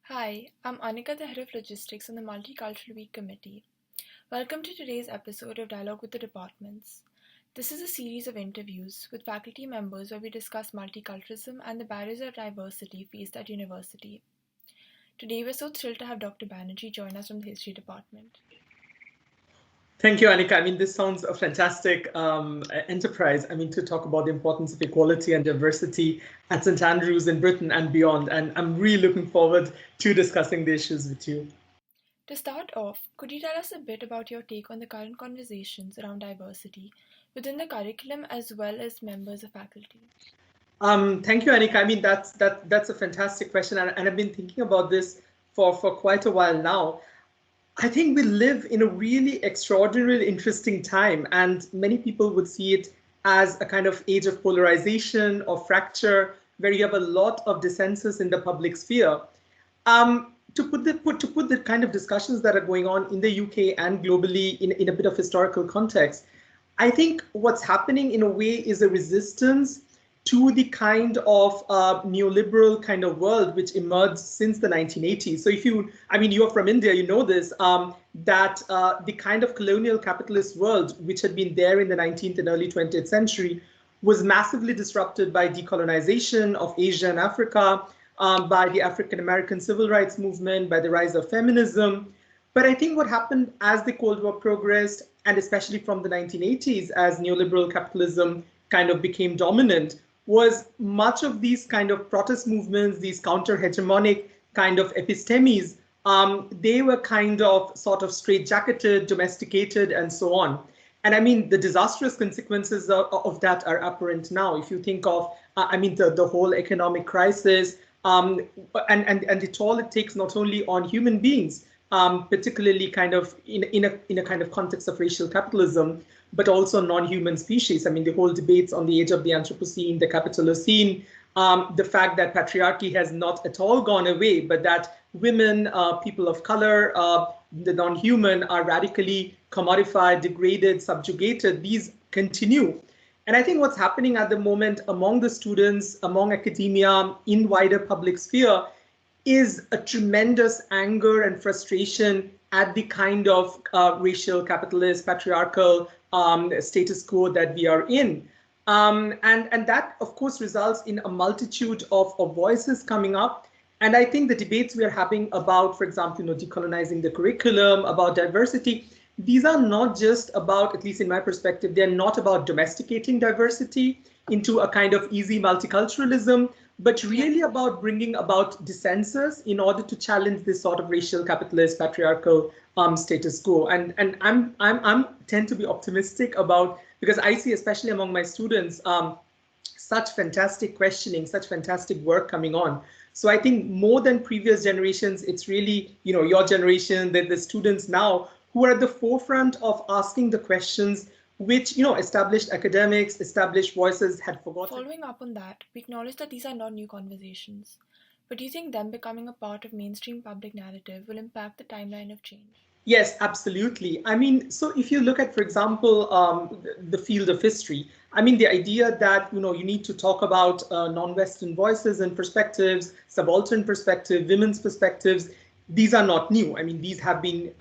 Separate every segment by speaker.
Speaker 1: Hi, I'm Annika, the head of logistics on the Multicultural Week Committee. Welcome to today's episode of Dialogue with the Departments. This is a series of interviews with faculty members where we discuss multiculturalism and the barriers of diversity faced at university. Today, we're so thrilled to have Dr. Banerjee join us from the History Department.
Speaker 2: Thank you, Annika. This sounds a fantastic enterprise. To talk about the importance of equality and diversity at St. Andrews in Britain and beyond. And I'm really looking forward to discussing the issues with you.
Speaker 1: To start off, could you tell us a bit about your take on the current conversations around diversity within the curriculum as well as members of faculty?
Speaker 2: Thank you, Annika. That's a fantastic question. And I've been thinking about this for quite a while now. I think we live in a really extraordinarily interesting time, and many people would see it as a kind of age of polarization or fracture, where you have a lot of dissensus in the public sphere. To put the kind of discussions that are going on in the UK and globally in a bit of historical context, I think what's happening in a way is a resistance to the kind of neoliberal kind of world which emerged since the 1980s. So you're from India, you know this, that the kind of colonial capitalist world which had been there in the 19th and early 20th century was massively disrupted by decolonization of Asia and Africa, by the African American civil rights movement, by the rise of feminism. But I think what happened as the Cold War progressed, and especially from the 1980s as neoliberal capitalism kind of became dominant, was much of these kind of protest movements, these counter-hegemonic kind of epistemes, they were kind of sort of straitjacketed, domesticated, and so on. And the disastrous consequences of that are apparent now. If you think of, the whole economic crisis, and it takes not only on human beings, particularly kind of in a kind of context of racial capitalism, but also non-human species. The whole debates on the age of the Anthropocene, the Capitalocene, the fact that patriarchy has not at all gone away, but that women, people of color, the non-human are radically commodified, degraded, subjugated. These continue. And I think what's happening at the moment among the students, among academia, in wider public sphere, is a tremendous anger and frustration at the kind of racial, capitalist, patriarchal status quo that we are in. And that, of course, results in a multitude of voices coming up. And I think the debates we are having about, for example, decolonizing the curriculum, about diversity, these are not just about, at least in my perspective, they're not about domesticating diversity into a kind of easy multiculturalism, but really about bringing about dissensus in order to challenge this sort of racial, capitalist, patriarchal status quo. And I'm tend to be optimistic about, because I see, especially among my students, such fantastic questioning, such fantastic work coming on. So I think more than previous generations, it's really, your generation, the students now who are at the forefront of asking the questions which, established academics, established voices had forgotten.
Speaker 1: Following up on that, we acknowledge that these are not new conversations. But do you think them becoming a part of mainstream public narrative will impact the timeline of change?
Speaker 2: Yes, absolutely. So if you look at, for example, the field of history, the idea that, you need to talk about non-Western voices and perspectives, subaltern perspective, women's perspectives, these are not new. These have been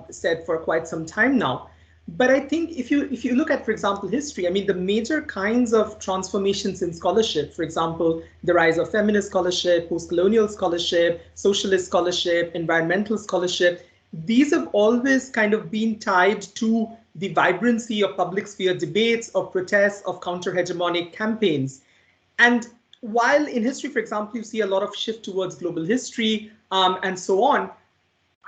Speaker 2: said for quite some time now. But I think if you look at, for example, history, the major kinds of transformations in scholarship, for example, the rise of feminist scholarship, post-colonial scholarship, socialist scholarship, environmental scholarship, these have always kind of been tied to the vibrancy of public sphere debates, of protests, of counter-hegemonic campaigns. And while in history, for example, you see a lot of shift towards global history and so on,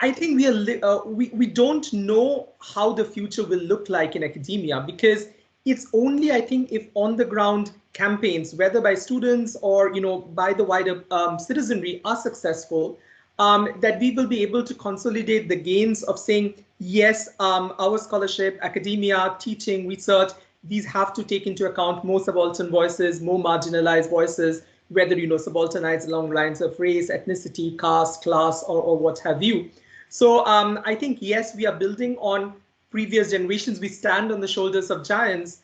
Speaker 2: I think we don't know how the future will look like in academia, because it's only, I think, if on the ground campaigns, whether by students or by the wider citizenry, are successful, that we will be able to consolidate the gains of saying, yes, our scholarship, academia, teaching, research, these have to take into account more subaltern voices, more marginalized voices, whether subalternized along lines of race, ethnicity, caste, class, or what have you. So I think, yes, we are building on previous generations. We stand on the shoulders of giants,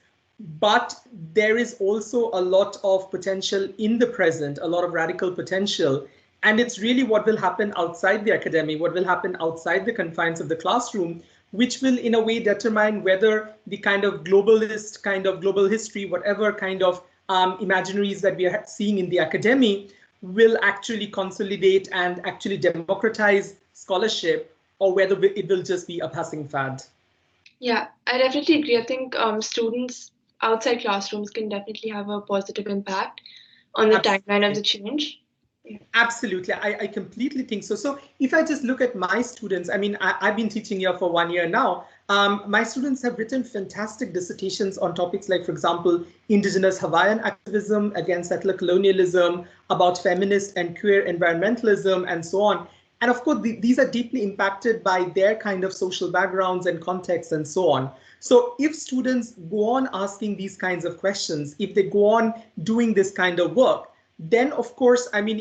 Speaker 2: but there is also a lot of potential in the present, a lot of radical potential. And it's really what will happen outside the academy, what will happen outside the confines of the classroom, which will in a way determine whether the kind of globalist, kind of global history, whatever kind of imaginaries that we are seeing in the academy will actually consolidate and actually democratize scholarship, or whether it will just be a passing fad.
Speaker 1: Yeah, I definitely agree. I think students outside classrooms can definitely have a positive impact on the timeline of the change. Yeah.
Speaker 2: Absolutely, I completely think so. So if I just look at my students, I mean, I've been teaching here for 1 year now. My students have written fantastic dissertations on topics like, for example, indigenous Hawaiian activism against settler colonialism, about feminist and queer environmentalism, and so on. And of course, these are deeply impacted by their kind of social backgrounds and contexts and so on. So if students go on asking these kinds of questions, if they go on doing this kind of work, then of course, I mean,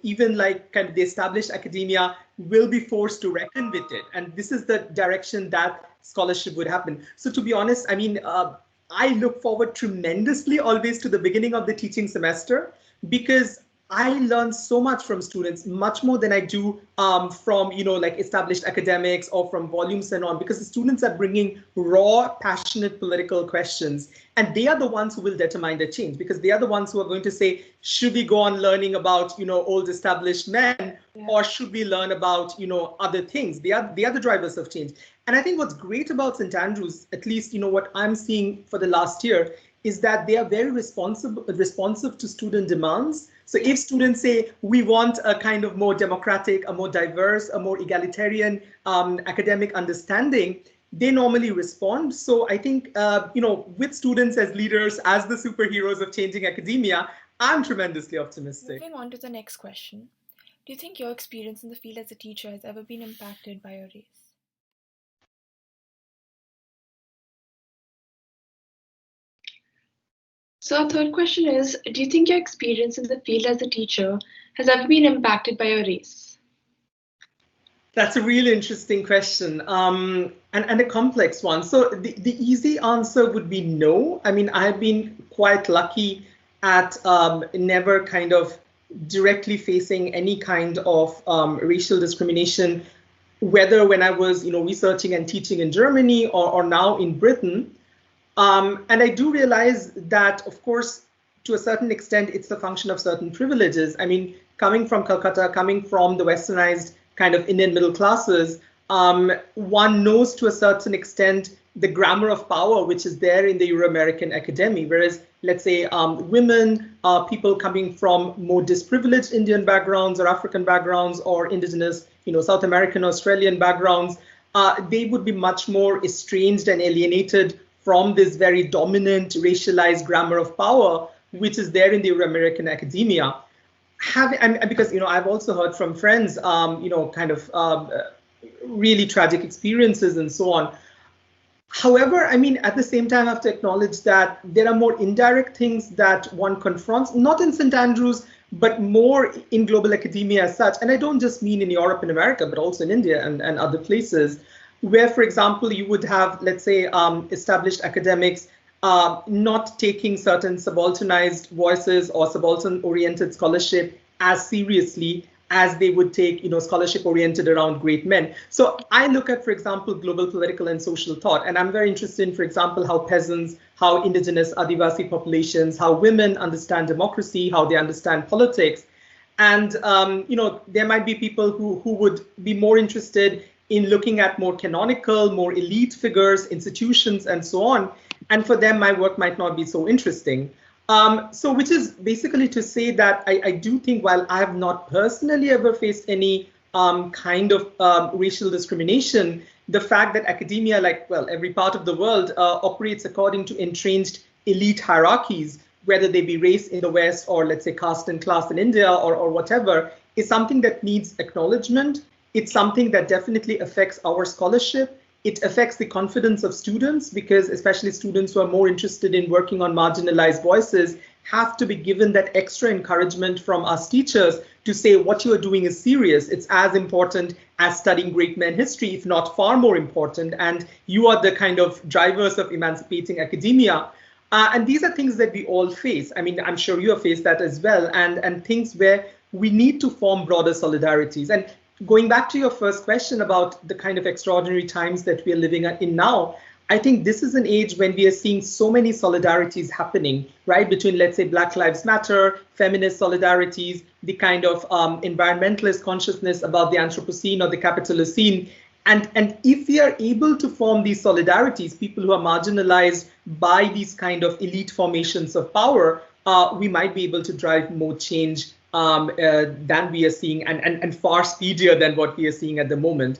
Speaker 2: even like kind of the established academia will be forced to reckon with it. And this is the direction that scholarship would happen. So to be honest, I mean, I look forward tremendously always to the beginning of the teaching semester, because I learn so much from students, much more than I do from, like established academics or from volumes and on, because the students are bringing raw, passionate political questions. And they are the ones who will determine the change, because they are the ones who are going to say, should we go on learning about, old established men, or should we learn about, other things? They are the drivers of change. And I think what's great about St. Andrews, at least, what I'm seeing for the last year, is that they are very responsive to student demands. So if students say, we want a kind of more democratic, a more diverse, a more egalitarian academic understanding, they normally respond. So I think, with students as leaders, as the superheroes of changing academia, I'm tremendously optimistic.
Speaker 1: Moving on to the next question. Do you think your experience in the field as a teacher has ever been impacted by your race? So our third question is, do you think your experience in the field as a teacher has ever been impacted by your race?
Speaker 2: That's a really interesting question, and a complex one. So the easy answer would be no. I mean, I've been quite lucky at never kind of directly facing any kind of racial discrimination, whether when I was, researching and teaching in Germany or now in Britain. And I do realize that, of course, to a certain extent, it's a function of certain privileges. I mean, coming from Calcutta, coming from the westernized kind of Indian middle classes, one knows to a certain extent the grammar of power which is there in the Euro-American academy. Whereas, let's say, women, people coming from more disprivileged Indian backgrounds or African backgrounds or indigenous, South American, Australian backgrounds, they would be much more estranged and alienated from this very dominant racialized grammar of power, which is there in the Euro-American academia. Because, I've also heard from friends, kind of really tragic experiences and so on. However, I mean, at the same time, I have to acknowledge that there are more indirect things that one confronts, not in St. Andrews, but more in global academia as such. And I don't just mean in Europe and America, but also in India and other places, where, for example, you would have, let's say, established academics not taking certain subalternized voices or subaltern-oriented scholarship as seriously as they would take, scholarship oriented around great men. So I look at, for example, global political and social thought, and I'm very interested in, for example, how peasants, how indigenous Adivasi populations, how women understand democracy, how they understand politics. And, there might be people who would be more interested in looking at more canonical, more elite figures, institutions, and so on. And for them, my work might not be so interesting. So which is basically to say that I do think, while I have not personally ever faced any kind of racial discrimination, the fact that academia, like, well, every part of the world, operates according to entrenched elite hierarchies, whether they be race in the West or, let's say, caste and class in India or whatever, is something that needs acknowledgement. It's something that definitely affects our scholarship. It affects the confidence of students, because especially students who are more interested in working on marginalized voices have to be given that extra encouragement from us teachers to say what you are doing is serious. It's as important as studying great men history, if not far more important. And you are the kind of drivers of emancipating academia. And these are things that we all face. I mean, I'm sure you have faced that as well. And things where we need to form broader solidarities. And going back to your first question about the kind of extraordinary times that we are living in now, I think this is an age when we are seeing so many solidarities happening, right? Between, let's say, Black Lives Matter, feminist solidarities, the kind of environmentalist consciousness about the Anthropocene or the Capitalocene. And if we are able to form these solidarities, people who are marginalized by these kind of elite formations of power, we might be able to drive more change than we are seeing, and far speedier than what we are seeing at the moment.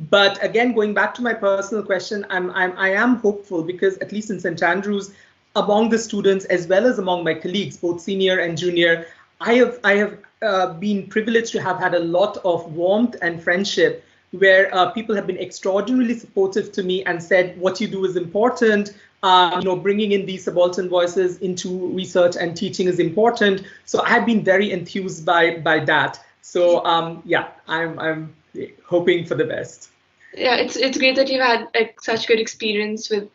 Speaker 2: But again, going back to my personal question, I am hopeful, because at least in St. Andrews, among the students as well as among my colleagues, both senior and junior, I have been privileged to have had a lot of warmth and friendship, where people have been extraordinarily supportive to me and said, what you do is important. Bringing in these subaltern voices into research and teaching is important. So I've been very enthused by that. So yeah, I'm hoping for the best.
Speaker 1: Yeah, it's great that you've had such good experience with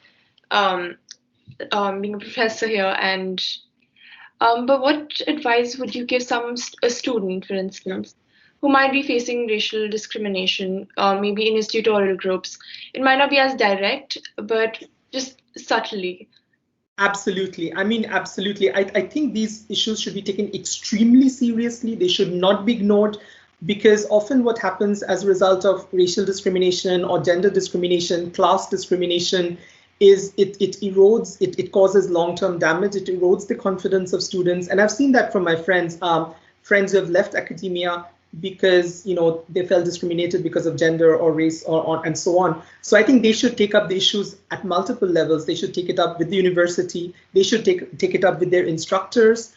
Speaker 1: being a professor here. And but what advice would you give a student, for instance, who might be facing racial discrimination, maybe in his tutorial groups? It might not be as direct, but just subtly.
Speaker 2: Absolutely. I mean, absolutely. I think these issues should be taken extremely seriously. They should not be ignored, because often what happens as a result of racial discrimination or gender discrimination, class discrimination, is it erodes, it causes long-term damage, it erodes the confidence of students. And I've seen that from my friends, friends who have left academia because they felt discriminated because of gender or race and so on. So I think they should take up the issues at multiple levels. They should take it up with the university. They should take it up with their instructors.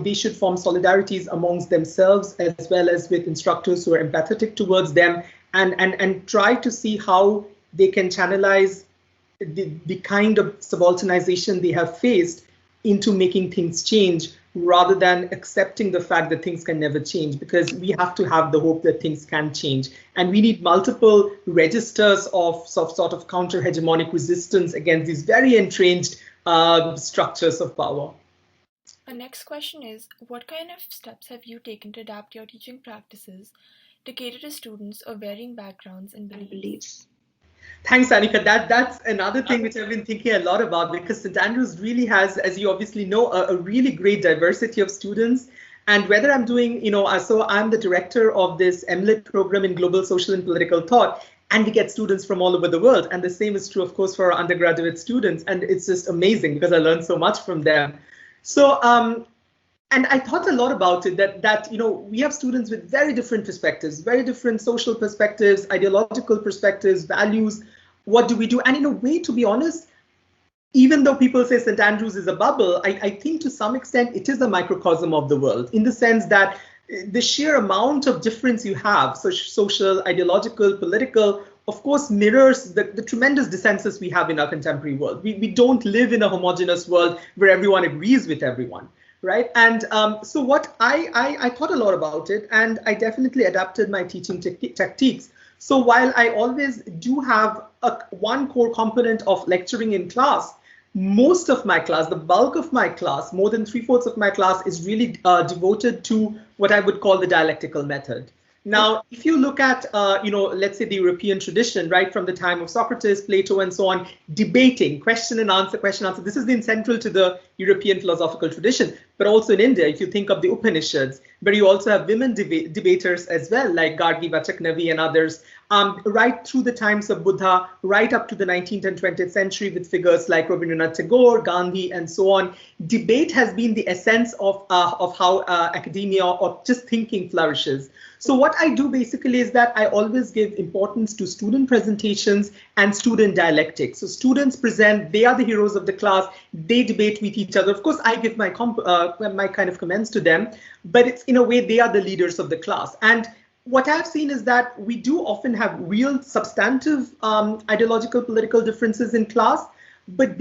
Speaker 2: They should form solidarities amongst themselves as well as with instructors who are empathetic towards them, and try to see how they can channelize the kind of subalternization they have faced into making things change, rather than accepting the fact that things can never change, because we have to have the hope that things can change. And we need multiple registers of sort of counter-hegemonic resistance against these very entrenched structures of power.
Speaker 1: Our next question is, what kind of steps have you taken to adapt your teaching practices to cater to students of varying backgrounds and beliefs?
Speaker 2: Thanks, Annika. That's another thing which I've been thinking a lot about, because St. Andrews really has, as you obviously know, a really great diversity of students. And whether I'm doing, so I'm the director of this MLitt program in global social and political thought, and we get students from all over the world. And the same is true, of course, for our undergraduate students. And it's just amazing because I learned so much from them. So, and I thought a lot about it, that we have students with very different perspectives, very different social perspectives, ideological perspectives, values. What do we do? And in a way, to be honest, even though people say St. Andrews is a bubble, I think to some extent it is a microcosm of the world, in the sense that the sheer amount of difference you have, so social, ideological, political, of course, mirrors the tremendous dissensus we have in our contemporary world. We don't live in a homogeneous world where everyone agrees with everyone, right? And so what I thought a lot about it, and I definitely adapted my teaching techniques. So while I always do have one core component of lecturing in class, most of my class, the bulk of my class, more than 3/4 of my class is really devoted to what I would call the dialectical method. Now, if you look at, let's say the European tradition, right, from the time of Socrates, Plato, and so on, debating, question and answer, this has been central to the European philosophical tradition. But also in India, if you think of the Upanishads, where you also have women debaters as well, like Gargi Vachaknavi and others, right through the times of Buddha, right up to the 19th and 20th century, with figures like Rabindranath Tagore, Gandhi, and so on. Debate has been the essence of how academia or just thinking flourishes. So what I do basically is that I always give importance to student presentations and student dialectics. So students present, they are the heroes of the class, they debate with each other. Of course, I give my kind of comments to them, but it's in a way they are the leaders of the class. And what I've seen is that we do often have real substantive ideological political differences in class, but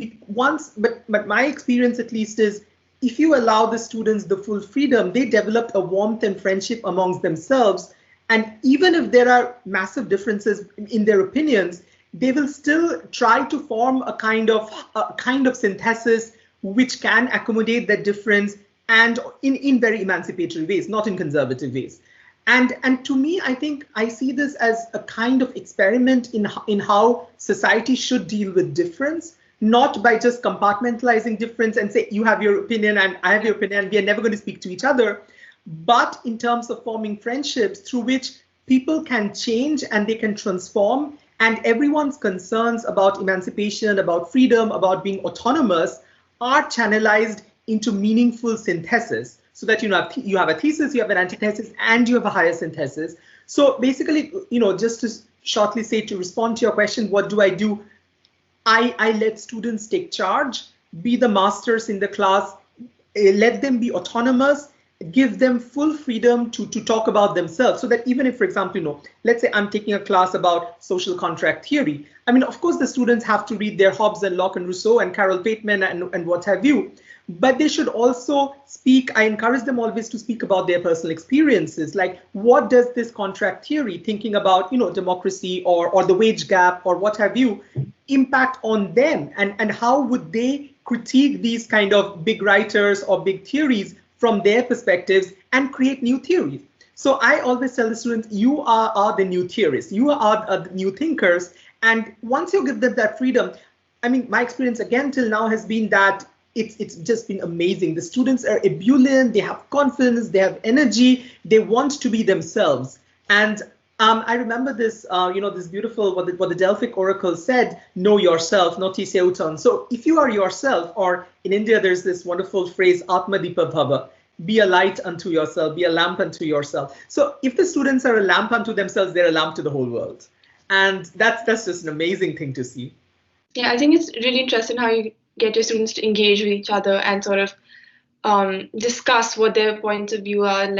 Speaker 2: my experience at least is, if you allow the students the full freedom, they develop a warmth and friendship amongst themselves. And even if there are massive differences in their opinions, they will still try to form a kind of synthesis which can accommodate that difference, and in very emancipatory ways, not in conservative ways. And to me, I think I see this as a kind of experiment in how society should deal with difference, not by just compartmentalizing difference and say, you have your opinion and I have your opinion, and we are never going to speak to each other, but in terms of forming friendships through which people can change and they can transform, and everyone's concerns about emancipation, about freedom, about being autonomous are channelized into meaningful synthesis, so that you have a thesis, you have an antithesis, and you have a higher synthesis. So basically, just to shortly say, to respond to your question, what do? I let students take charge, be the masters in the class, let them be autonomous, give them full freedom to talk about themselves, so that even if, for example, let's say I'm taking a class about social contract theory. I mean, of course, the students have to read their Hobbes and Locke and Rousseau and Carol Pateman and what have you, but they should also speak. I encourage them always to speak about their personal experiences, like what does this contract theory, thinking about, democracy or the wage gap or what have you, impact on them, and how would they critique these kind of big writers or big theories from their perspectives and create new theories. So I always tell the students, you are the new theorists, you are the new thinkers. And once you give them that freedom, I mean, my experience again till now has been that it's just been amazing. The students are ebullient, they have confidence, they have energy, they want to be themselves. And I remember this, this beautiful, what the Delphic oracle said, know yourself, noti seuton. So if you are yourself, or in India, there's this wonderful phrase, Atmadipa Bhava, be a light unto yourself, be a lamp unto yourself. So if the students are a lamp unto themselves, they're a lamp to the whole world. And that's just an amazing thing to see.
Speaker 1: Yeah, I think it's really interesting how you get your students to engage with each other and sort of discuss what their points of view are and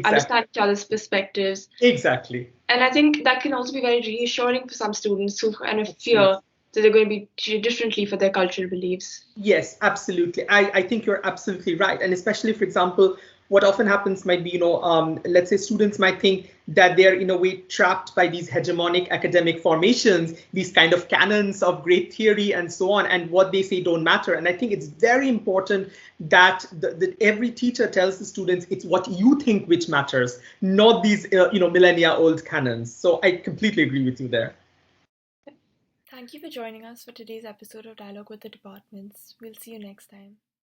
Speaker 1: understand each other's perspectives.
Speaker 2: Exactly.
Speaker 1: And I think that can also be very reassuring for some students who kind of fear that they're going to be treated differently for their cultural beliefs.
Speaker 2: Yes, absolutely. I think you're absolutely right. And especially, for example, what often happens might be, let's say students might think that they're in a way trapped by these hegemonic academic formations, these kind of canons of great theory and so on, and what they say don't matter. And I think it's very important that every teacher tells the students it's what you think which matters, not these, millennia old canons. So I completely agree with you there. Thank you for joining us for today's episode of Dialogue with the Departments. We'll see you next time.